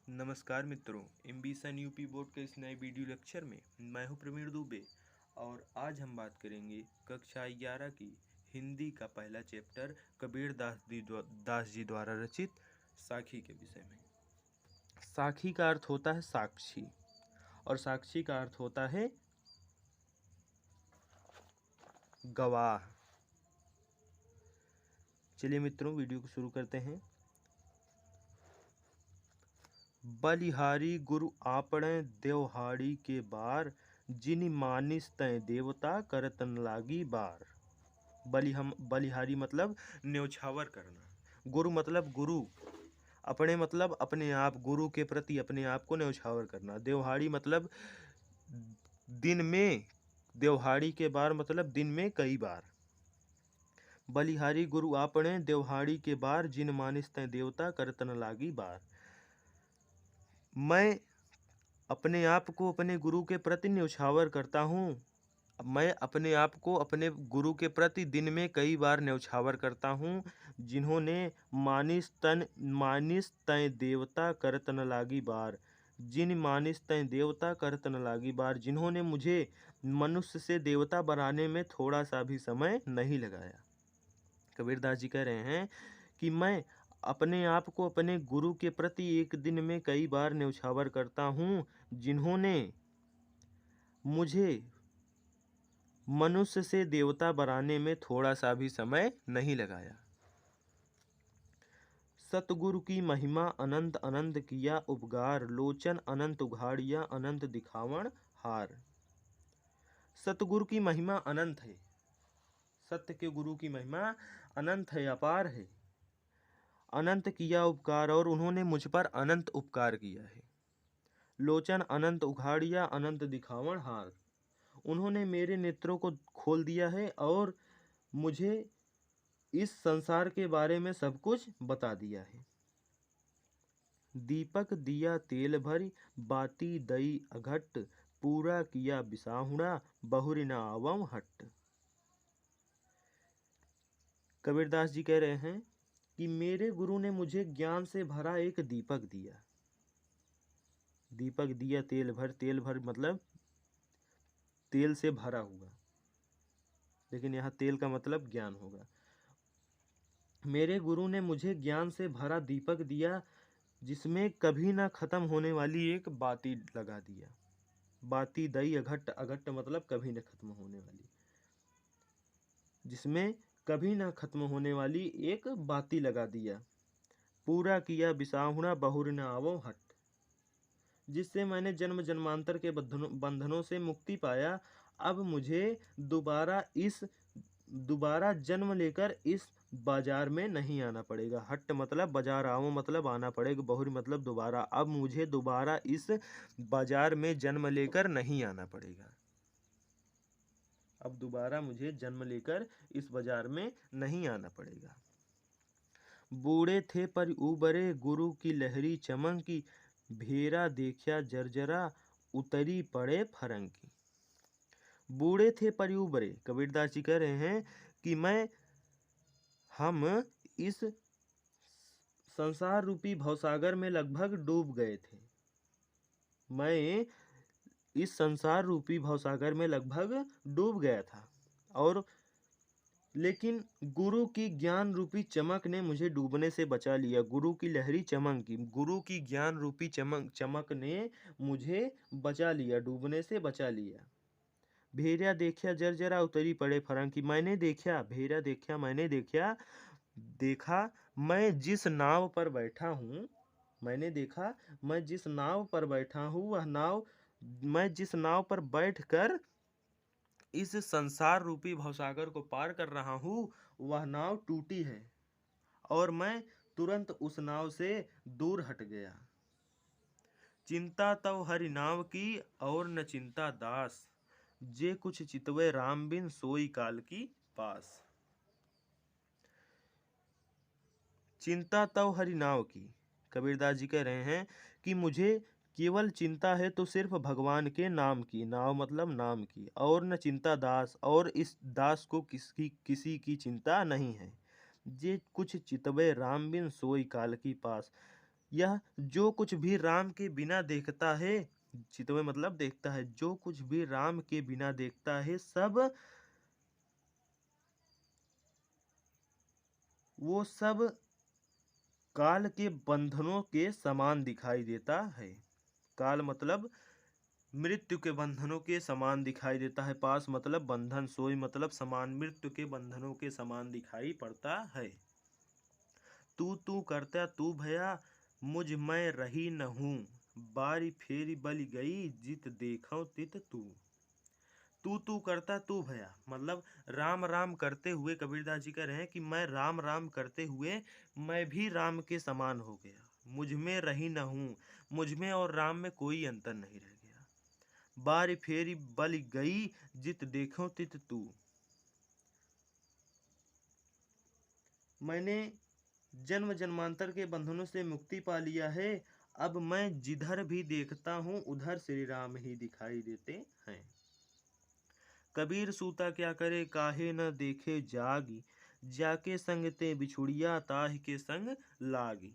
नमस्कार मित्रों, ambition UP board के इस नए वीडियो लेक्चर में मैं हूं प्रवीण दुबे। और आज हम बात करेंगे कक्षा 11 की हिंदी का पहला चैप्टर कबीर दास जी द्वारा रचित साखी के विषय में। साखी का अर्थ होता है साक्षी और साक्षी का अर्थ होता है गवाह। चलिए मित्रों, वीडियो को शुरू करते हैं। बलिहारी गुरु आपणे देवहाड़ी के बार, जिनि मानिस तय देवता करतन लागी बार। बलिहारी मतलब न्यौछावर करना, गुरु मतलब गुरु, अपने मतलब अपने आप, गुरु के प्रति अपने आप को न्यौछावर करना। देवहाड़ी मतलब दिन में, देवहाड़ी के बार मतलब दिन में कई बार। बलिहारी गुरु आपणे देवहाड़ी के बार, जिन मानिस तय देवता करतन लागी बार। मैं अपने आप को अपने गुरु के प्रति न्यौछावर करता हूँ। मैं अपने आप को अपने गुरु के प्रति दिन में कई बार न्यौछावर करता हूँ, जिन्होंने मानिस तय देवता करतन लागी बार। जिन मानिस तय देवता करतन लागी बार, जिन्होंने मुझे मनुष्य से देवता बनाने में थोड़ा सा भी समय नहीं लगाया। कबीरदास जी कह रहे हैं कि मैं अपने आप को अपने गुरु के प्रति एक दिन में कई बार न्यौछावर करता हूँ, जिन्होंने मुझे मनुष्य से देवता बनाने में थोड़ा सा भी समय नहीं लगाया। सतगुरु की महिमा अनंत अनंत किया उपकार, लोचन अनंत उघाड़िया अनंत दिखावण हार। सतगुरु की महिमा अनंत है। सत्य के गुरु की महिमा अनंत है, अपार है। अनंत किया उपकार, और उन्होंने मुझ पर अनंत उपकार किया है। लोचन अनंत उघाड़िया अनंत दिखावण हार, उन्होंने मेरे नेत्रों को खोल दिया है और मुझे इस संसार के बारे में सब कुछ बता दिया है। दीपक दिया तेल भरी, बाती दई अघट, पूरा किया बिसाहुड़ा, बहुरी न आवम हट। कबीरदास जी कह रहे हैं कि मेरे गुरु ने मुझे ज्ञान से भरा एक दीपक दिया। दीपक दिया तेल भर मतलब तेल से भरा हुआ, लेकिन यहाँ तेल का मतलब ज्ञान होगा। मेरे गुरु ने मुझे ज्ञान से भरा दीपक दिया, जिसमें कभी ना खत्म होने वाली एक बाती लगा दिया। बाती दई अघट, अघट मतलब कभी ना खत्म होने वाली, जिसमें कभी ना खत्म होने वाली एक बाती लगा दिया। पूरा किया बिसाहुणा, बहुर न आवो हट, जिससे मैंने जन्म जन्मांतर के बंधनों से मुक्ति पाया। अब मुझे दोबारा जन्म लेकर इस बाजार में नहीं आना पड़ेगा। हट मतलब बाजार, आओ मतलब आना पड़ेगा, बहुरी मतलब दोबारा। अब मुझे दोबारा इस बाजार में जन्म लेकर नहीं आना पड़ेगा। अब दोबारा मुझे जन्म लेकर इस बाजार में नहीं आना पड़ेगा। बूढ़े थे पर उबरे, गुरु की लहरी चमकी, भेरा देखा जर्जरा, उतरी पड़े फरंकी। बूढ़े थे पर उबरे, कबीरदास जी कह रहे हैं कि हम इस संसार रूपी भवसागर में लगभग डूब गए थे। मैं इस संसार रूपी भवसागर में लगभग डूब गया था, और लेकिन गुरु की ज्ञान रूपी चमक ने मुझे डूबने से बचा लिया। गुरु की लहरी चमकी, गुरु की ज्ञान रूपी चमक ने मुझे बचा लिया, डूबने से बचा लिया। भेरिया देखा जर्जरा, उतरी पड़े फरंकी। मैंने देखा, भेरिया देखा मैंने देखा मैं जिस नाव पर बैठा हूँ, मैंने देखा मैं जिस नाव पर बैठा हूँ, वह नाव, मैं जिस नाव पर बैठकर इस संसार रूपी भवसागर को पार कर रहा हूँ, वह नाव टूटी है, और मैं तुरंत उस नाव से दूर हट गया। चिंता तव हरि नाव की, और न चिंता दास, जे कुछ चितवे राम बिन, सोई काल की पास। चिंता तव हरि नाव की, कबीरदास जी कह रहे हैं कि मुझे केवल चिंता है तो सिर्फ भगवान के नाम की, नाव मतलब नाम की, और न चिंता दास, और इस दास को किसी की चिंता नहीं है। जे कुछ चितवे राम बिन, सोई काल की पास। यह जो कुछ भी राम के बिना देखता है, चितवे मतलब देखता है, जो कुछ भी राम के बिना देखता है सब वो सब काल के बंधनों के समान दिखाई देता है। काल मतलब मृत्यु के बंधनों के समान दिखाई देता है। पास मतलब बंधन, सोई मतलब समान, मृत्यु के बंधनों के समान दिखाई पड़ता है। तू तू करता तू भया, मुझ मैं रही न हूँ, बारी फेरी बलि गई, जित देखो तित तू। तू करता तू भया मतलब राम राम करते हुए कबीरदास जी कह रहे हैं कि मैं राम राम करते हुए मैं भी राम के समान हो गया, मुझ में रही न हूँ, मुझ में और राम में कोई अंतर नहीं रह गया। बारी फेरी बलि गई, जित देखो तित तू। मैंने जन्म जन्मांतर के बंधनों से मुक्ति पा लिया है, अब मैं जिधर भी देखता हूँ उधर श्री राम ही दिखाई देते हैं। कबीर सूता क्या करे काहे न देखे जागी, जाके संग ते बिछुड़िया ताहि के संग लागी।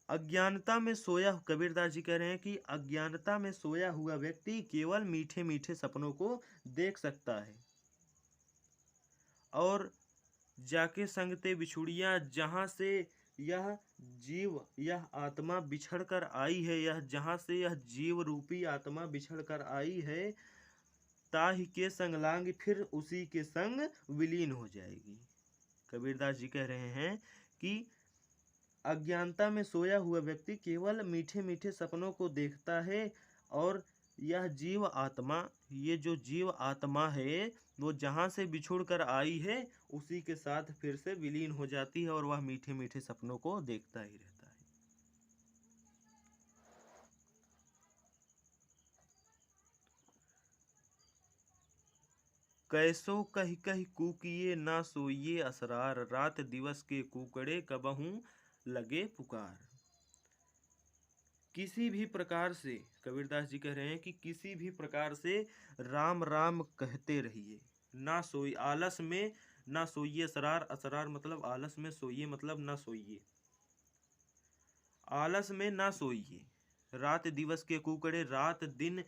अज्ञानता में सोया, कबीरदास जी कह रहे हैं कि अज्ञानता में सोया हुआ व्यक्ति केवल मीठे मीठे सपनों को देख सकता है। और जाके संग ते बिछुड़िया, जहाँ से यह जीव, यह आत्मा बिछड़ कर आई है, यह जहाँ से यह जीव रूपी आत्मा बिछड़ कर आई है, ताहि के संग लांग, फिर उसी के संग विलीन हो जाएगी। कबीरदास जी कह रहे हैं कि अज्ञानता में सोया हुआ व्यक्ति केवल मीठे मीठे सपनों को देखता है, और यह जीव आत्मा, ये जो जीव आत्मा है वो जहाँ से बिछुड़ कर आई है उसी के साथ फिर से विलीन हो जाती है, और वह मीठे मीठे सपनों को देखता ही रहता है। कैसो कही कही कूकिए ना सोइए असरार, रात दिवस के कूकड़े कबहू लगे पुकार। किसी भी प्रकार से, कबीरदास जी कह रहे हैं कि किसी भी प्रकार से राम राम कहते रहिए, ना सोई, आलस में ना सोइए, असरार, असरार मतलब आलस में, सोइए मतलब ना सोइए, आलस में ना सोइए। रात दिवस के कुकड़े, रात दिन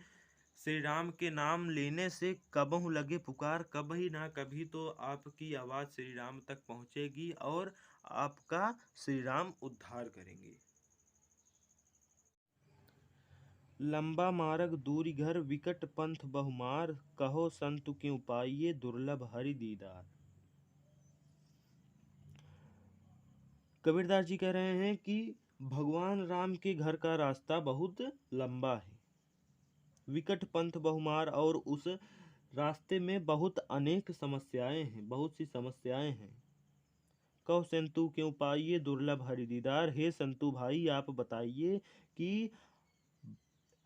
श्री राम के नाम लेने से कबहू लगे पुकार, कभी ना कभी तो आपकी आवाज श्री राम तक पहुंचेगी और आपका श्री राम उद्धार करेंगे। लंबा मार्ग दूरी घर, विकट पंथ बहुमार, कहो संतु क्यों पाइए दुर्लभ हरि दीदार। कबीरदास जी कह रहे हैं कि भगवान राम के घर का रास्ता बहुत लंबा है, विकट पंथ बहुमार, और उस रास्ते में बहुत अनेक समस्याएं हैं, बहुत सी समस्याएं हैं। कहो संतु क्यों पाइए दुर्लभ हरि दीदार, हे संतु भाई आप बताइए कि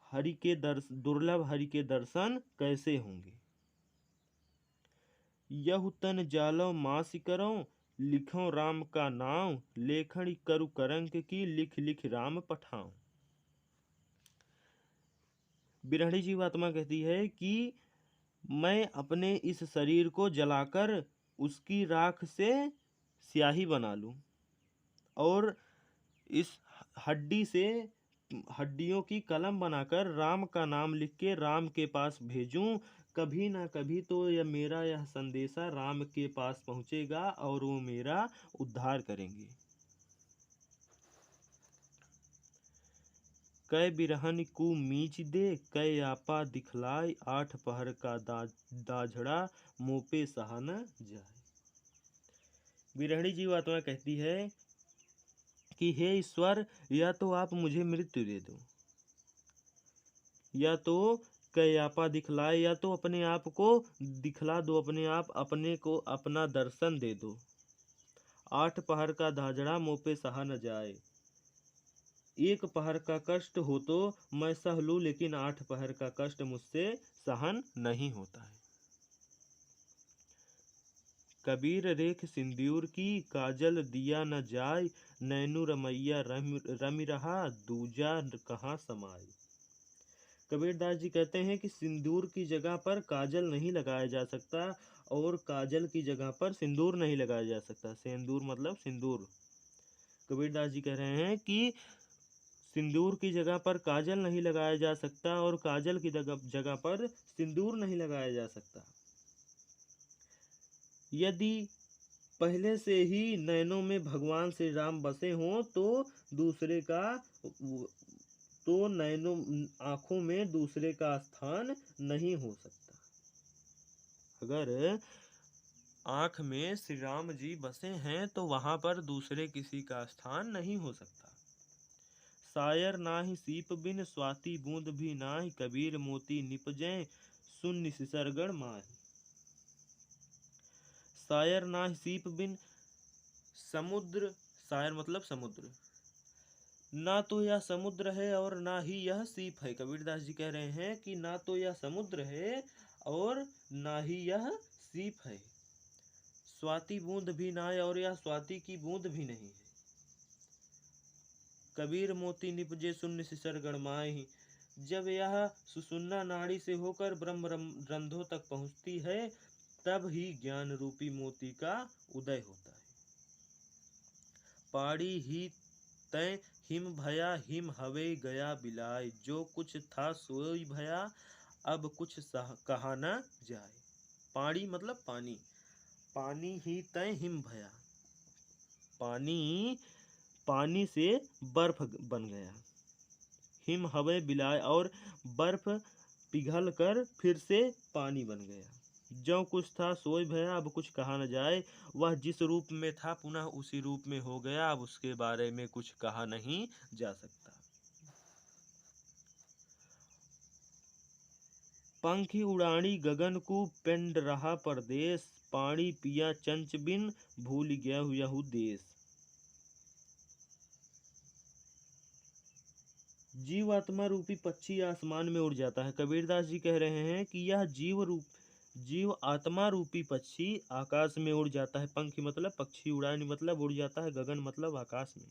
हरि के दुर्लभ हरि के दर्शन कैसे होंगे। यहु तन जालो मासी करो, लिखो राम का नाम, लेखन करु करंक की, लिख लिख राम पठाऊं। बिरहणी जीवात्मा कहती है कि मैं अपने इस शरीर को जलाकर उसकी राख से स्याही बना लूं, और इस हड्डी से हड्डियों की कलम बनाकर राम का नाम लिख के राम के पास भेजूं, कभी ना कभी तो यह संदेशा राम के पास पहुंचेगा और वो मेरा उद्धार करेंगे। कै बिरहन कु मीच दे, कै आपा दिखलाय, आठ पहर का दाझड़ा मोपे सहा न जाए। बिरहणी जीवात्मा कहती है कि हे ईश्वर, या तो आप मुझे मृत्यु दे दो, या तो कयापा दिखलाए, या तो अपने आप को दिखला दो, अपने आप अपने को अपना दर्शन दे दो। आठ पहर का धाजड़ा मुँह पे सहा न जाए, एक पहर का कष्ट हो तो मैं सह लूं, लेकिन आठ पहर का कष्ट मुझसे सहन नहीं होता है। कबीर रेख सिंदूर की, काजल दिया न जाय, नैनु रमैया रमि रहा, दूजा कहाँ समाये। कबीरदास जी कहते हैं कि सिंदूर की जगह पर काजल नहीं लगाया जा सकता, और काजल की जगह पर सिंदूर नहीं लगाया जा सकता। सिंदूर मतलब सिंदूर। कबीरदास जी कह रहे हैं कि सिंदूर की जगह पर काजल नहीं लगाया जा सकता और काजल की जगह पर सिंदूर नहीं लगाया जा सकता। यदि पहले से ही नैनों में भगवान श्री राम बसे हों तो नैनों आंखों में दूसरे का स्थान नहीं हो सकता। अगर आंख में श्री राम जी बसे हैं तो वहां पर दूसरे किसी का स्थान नहीं हो सकता। सायर नाहि सीप बिन स्वाति बूंद भी नाहि, कबीर मोती निपजै शून्य सिसरगढ़ माहि। सायर नाहि सीप बिन, समुद्र, सायर मतलब समुद्र, ना तो यह समुद्र है और ना ही यह सीप है। कबीरदास जी कह रहे हैं कि ना तो यह समुद्र है और ना ही यह सीप है। स्वाति बूंद भी ना है और यह स्वाति की बूंद भी नहीं है। कबीर मोती निपजे शून्य सिसरगढ़ माहि, जब यह सुषुम्ना नाड़ी से होकर ब्रह्म रंध्रों तक पहुंचती है तब ही ज्ञान रूपी मोती का उदय होता है। पाड़ी ही तय हिम भया, हिम हवे गया बिलाय, जो कुछ था सोई भया, अब कुछ कहा न जाए। पाड़ी मतलब पानी, पानी ही तय हिम भया, पानी से बर्फ बन गया। हिम हवे बिलाय, और बर्फ पिघल कर फिर से पानी बन गया। जो कुछ था सोई भया, अब कुछ कहा न जाए। वह जिस रूप में था पुनः उसी रूप में हो गया, अब उसके बारे में कुछ कहा नहीं जा सकता। पंखी उड़ानी गगन को पेंड रहा परदेश, पानी पिया चंच बिन भूल गया यहू देश। जीव आत्मा रूपी पक्षी आसमान में उड़ जाता है। कबीरदास जी कह रहे हैं कि यह जीव आत्मा रूपी पक्षी आकाश में उड़ जाता है। पंखी मतलब पक्षी, उड़ानी मतलब उड़ जाता है, गगन मतलब आकाश में।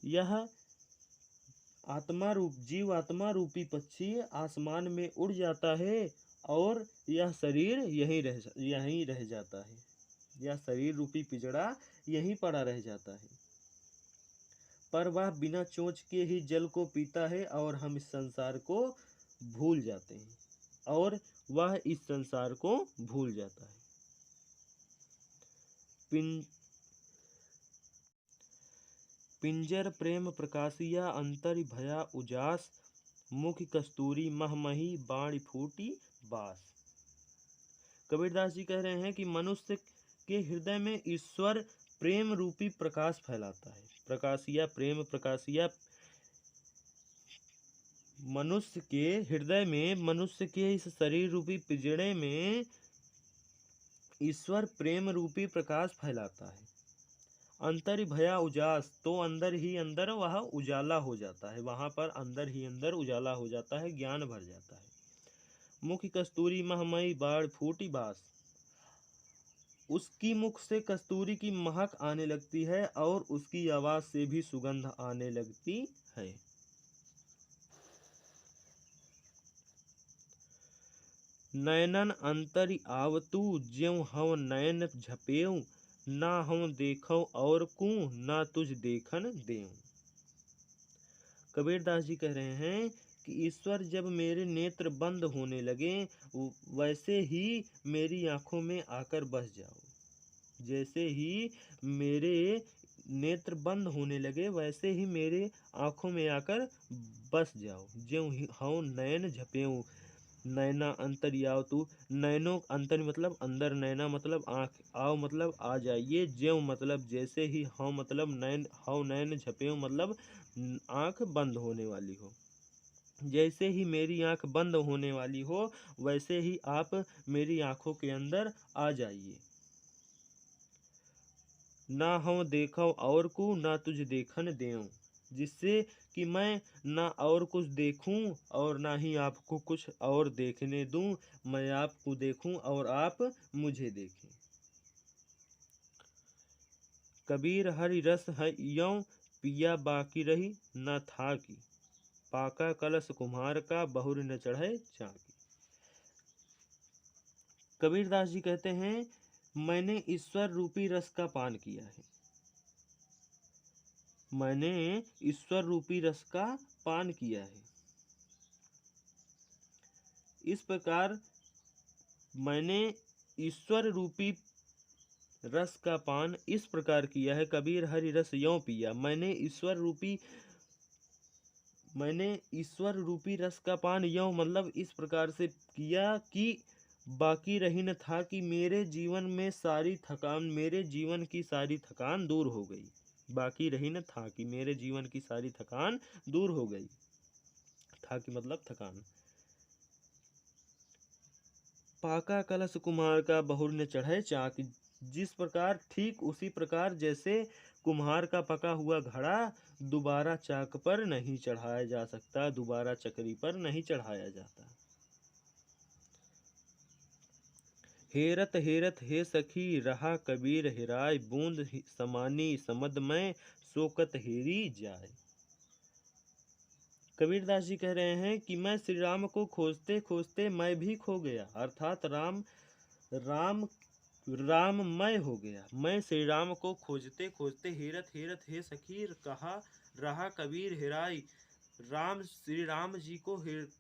यह जीव आत्मा रूपी पक्षी आसमान में उड़ जाता है और यह शरीर यहीं रह जाता है। यह शरीर रूपी पिंजड़ा यहीं पड़ा रह जाता है। पर वह बिना चोंच के ही जल को पीता है और हम इस संसार को भूल जाते हैं, और वह इस संसार को भूल जाता है। पिंजर प्रेम प्रकाशिया, अंतर भया उजास, मुख कस्तूरी महमही, बाण फूटी बास। कबीरदास जी कह रहे हैं कि मनुष्य के हृदय में ईश्वर प्रेम रूपी प्रकाश फैलाता है। प्रकाशिया, प्रेम प्रकाशिया, मनुष्य के हृदय में, मनुष्य के इस शरीर रूपी पिंजड़े में ईश्वर प्रेम रूपी प्रकाश फैलाता है। अंतर भया उजास, तो अंदर ही अंदर वह उजाला हो जाता है, वहां पर अंदर ही अंदर उजाला हो जाता है, ज्ञान भर जाता है। मुख कस्तूरी महमयी, बाण फूटी बास, उसकी मुख से कस्तूरी की महक आने लगती है और उसकी आवाज से भी सुगंध आने लगती है। नैनन अंतरि आवतु, ज्यों हव नयन झपेऊ, ना हम देखो और को, ना तुझ देखन देऊं। कबीरदास जी कह रहे हैं कि ईश्वर जब मेरे नेत्र बंद होने लगे वैसे ही मेरी आंखों में आकर बस जाओ। जैसे ही मेरे नेत्र बंद होने लगे वैसे ही मेरे आंखों में आकर बस जाओ। ज्यों हव नयन झपेऊ, नैना अंतरियाव तू, नैनो अंतर मतलब अंदर, नैना मतलब आँख, आओ मतलब आ जाइए, ज्यों मतलब जैसे ही, हाँ मतलब नैन, हव नैन झपेऊ मतलब आँख बंद होने वाली हो। जैसे ही मेरी आँख बंद होने वाली हो वैसे ही आप मेरी आँखों के अंदर आ जाइए। ना हम देखो और को, ना तुझ देखन देऊं, जिससे कि मैं ना और कुछ देखूं और ना ही आपको कुछ और देखने दूं, मैं आपको देखूं और आप मुझे देखें। कबीर हरि रस है यों, पिया बाकी रही न था की, पाका कलश कुम्हार का, बहुर न चढ़े चाकी। कबीरदास जी कहते हैं मैंने ईश्वर रूपी रस का पान किया है। मैंने ईश्वर रूपी रस का पान किया है। इस प्रकार मैंने ईश्वर रूपी रस का पान इस प्रकार किया है, कबीर हरि रस यों पिया। मैंने ईश्वर रूपी रस का पान यों मतलब इस प्रकार से किया कि बाकी रही न था कि मेरे जीवन में सारी थकान, मेरे जीवन की सारी थकान दूर हो गई। बाकी रही न था कि मेरे जीवन की सारी थकान दूर हो गई। था कि मतलब थकान। पाका कलश कुम्हार का बहुर ने चढ़े चाक। जिस प्रकार ठीक उसी प्रकार जैसे कुम्हार का पका हुआ घड़ा दोबारा चाक पर नहीं चढ़ाया जा सकता, दोबारा चकरी पर नहीं चढ़ाया जाता। हेरत हेरत हे सखी रहा कबीर हेराय, बूंद समानी समद में शोकत हेरी जाय। कबीरदास जी कह रहे हैं कि मैं श्री राम को खोजते खोजते मैं भी खो गया, अर्थात राम राममय हो गया। मैं श्री राम को खोजते खोजते हेरत हेरत हे सखी कहा रहा कबीर हेराई। श्री राम जी को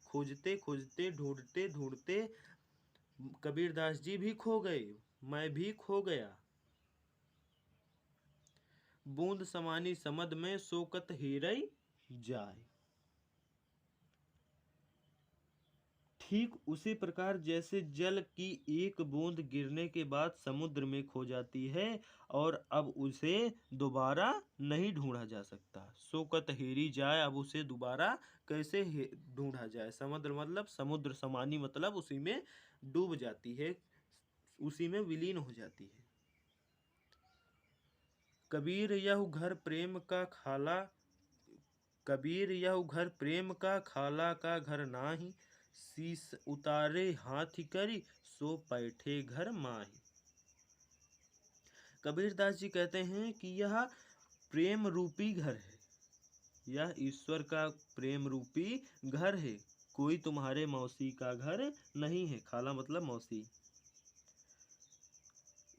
खोजते खोजते ढूंढते ढूंढते कबीरदास जी भी खो गए, मैं भी खो गया। बूंद समानी समद में शोकत हेरई जाय। ठीक उसी प्रकार जैसे जल की एक बूंद गिरने के बाद समुद्र में खो जाती है और अब उसे दोबारा नहीं ढूंढा जा सकता। शोकत हेरी जाए, अब उसे दोबारा कैसे ढूंढा जाए। समुद्र मतलब समुद्र समानी मतलब उसी में डूब जाती है, उसी में विलीन हो जाती है। कबीर यह घर प्रेम का खाला, कबीर यह घर प्रेम का खाला का घर नाही, शीस उतारे हाथी करी सो बैठे घर माही। कबीरदास जी कहते हैं कि यह प्रेम रूपी घर है, यह ईश्वर का प्रेम रूपी घर है, कोई तुम्हारे मौसी का घर नहीं है। खाला मतलब मौसी।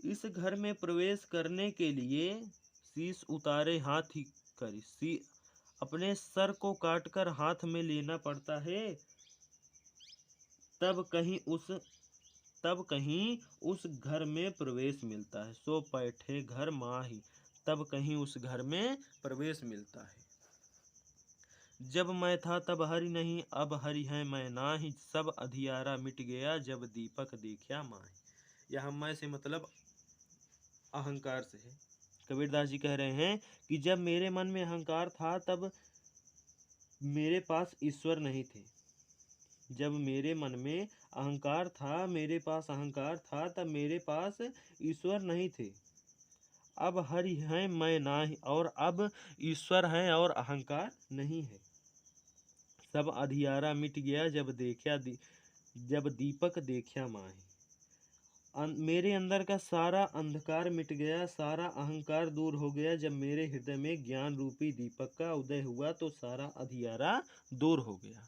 इस घर में प्रवेश करने के लिए शीश उतारे हाथी करी, अपने सर को काटकर हाथ में लेना पड़ता है, तब कहीं उस घर में प्रवेश मिलता है। सो बैठे घर माही, तब कहीं उस घर में प्रवेश मिलता है। जब मैं था तब हरि नहीं, अब हरि है मैं नाही, सब अधियारा मिट गया जब दीपक देखा माही। यह मैं से मतलब अहंकार से है। कबीरदास जी कह रहे हैं कि जब मेरे मन में अहंकार था तब मेरे पास ईश्वर नहीं थे। जब मेरे मन में अहंकार था, मेरे पास अहंकार था, तब मेरे पास ईश्वर नहीं थे। अब हरि है मैं नाही, और अब ईश्वर है और अहंकार नहीं है। सब अधियारा मिट गया जब दीपक देखा माही। मेरे अंदर का सारा अंधकार मिट गया, सारा अहंकार दूर हो गया। जब मेरे हृदय में ज्ञान रूपी दीपक का उदय हुआ तो सारा अधियारा दूर हो गया।